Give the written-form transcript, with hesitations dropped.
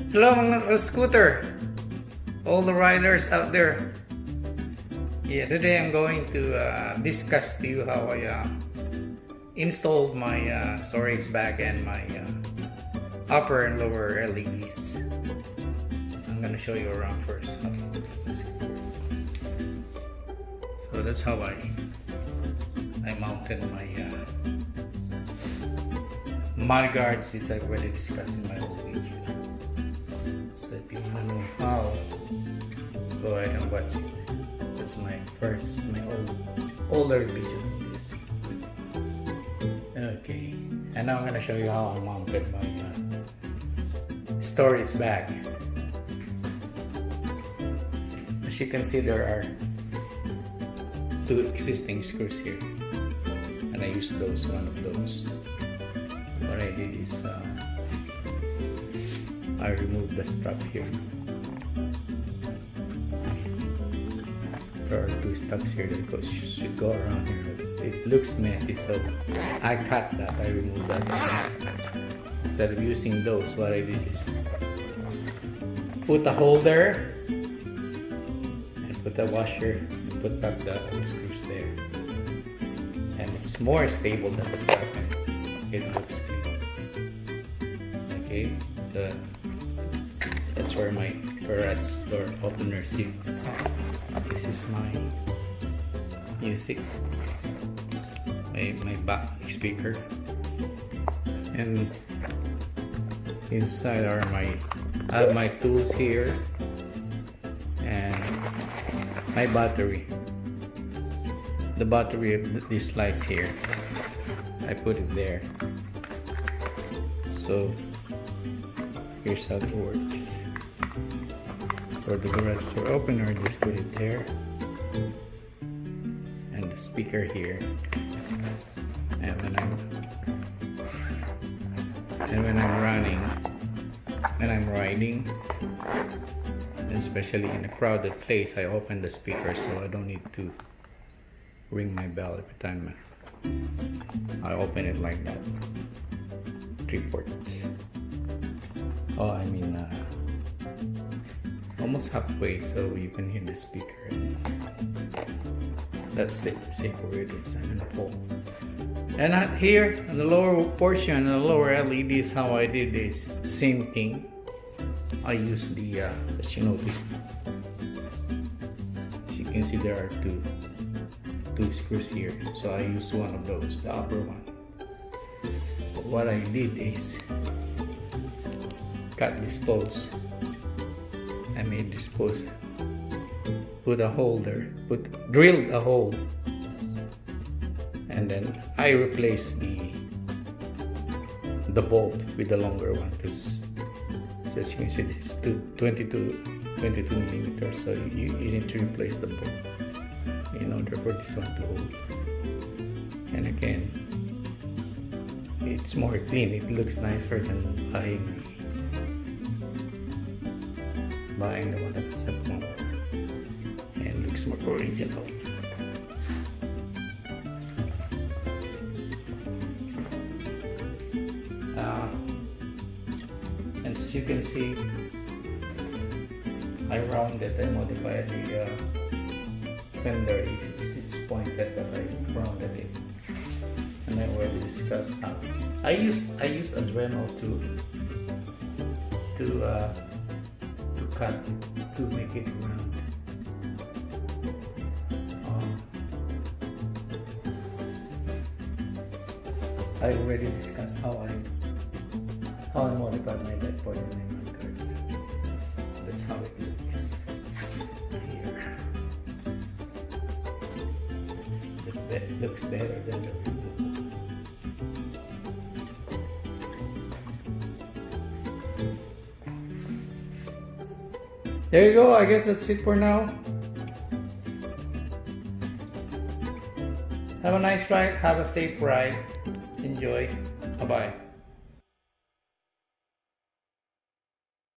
Hello mga scooter, all the riders out there. Yeah, today I'm going to discuss to you how I installed my storage bag and my upper and lower LEDs. I'm gonna show you around first. So that's how I mounted my MUDGUARDs, which I've already discussed in my old video. So if you want to know how, go ahead and watch it. That's my older video on this. Okay, and now I'm gonna show you how I mounted my storage bag. As you can see, there are two existing screws here, and I used one of those. What I did is I removed the strap here. There are two straps here that should go around here. It looks messy, so I cut that. I removed that. Instead of using those, what I did is put a holder and put a washer and put back the screws there. And it's more stable than the strap. It looks good. Okay, so that's where my garage door opener sits. This is my music, my back speaker, and inside are I have my tools here and my battery. The battery of these lights here, I put it there. So here's how it works. For the garage door opener, just put it there, and the speaker here. And when I'm riding, especially in a crowded place, I open the speaker so I don't need to ring my bell every time I open it like that. 3 ports. Oh, I mean almost halfway, so you can hear the speaker. That's it. Safer it is. I'm gonna pull. And here, in the lower portion, the lower LEDs, how I did this same thing. I used the, as you noticed, as you can see, there are two screws here. So I used one of those, the upper one. But what I did is cut this post. I made this post, put a holder, drilled a hole, and then I replaced the bolt with the longer one, because as you can see, this is 22 millimeters, so you need to replace the bolt in order for this one to hold. And again, it's more clean. It looks nicer than buying the one that's at home, and looks more original. And as you can see, I rounded, I modified the fender. It's pointed, but I rounded it, and I already discussed how I used a Dremel to cut to make it round. I already discussed how I modified my DECKBOARD and my MUDGUARDs. That's how it looks here. It looks better than the original. There you go. I guess that's it for now. Have a nice ride. Have a safe ride. Enjoy. Bye-bye.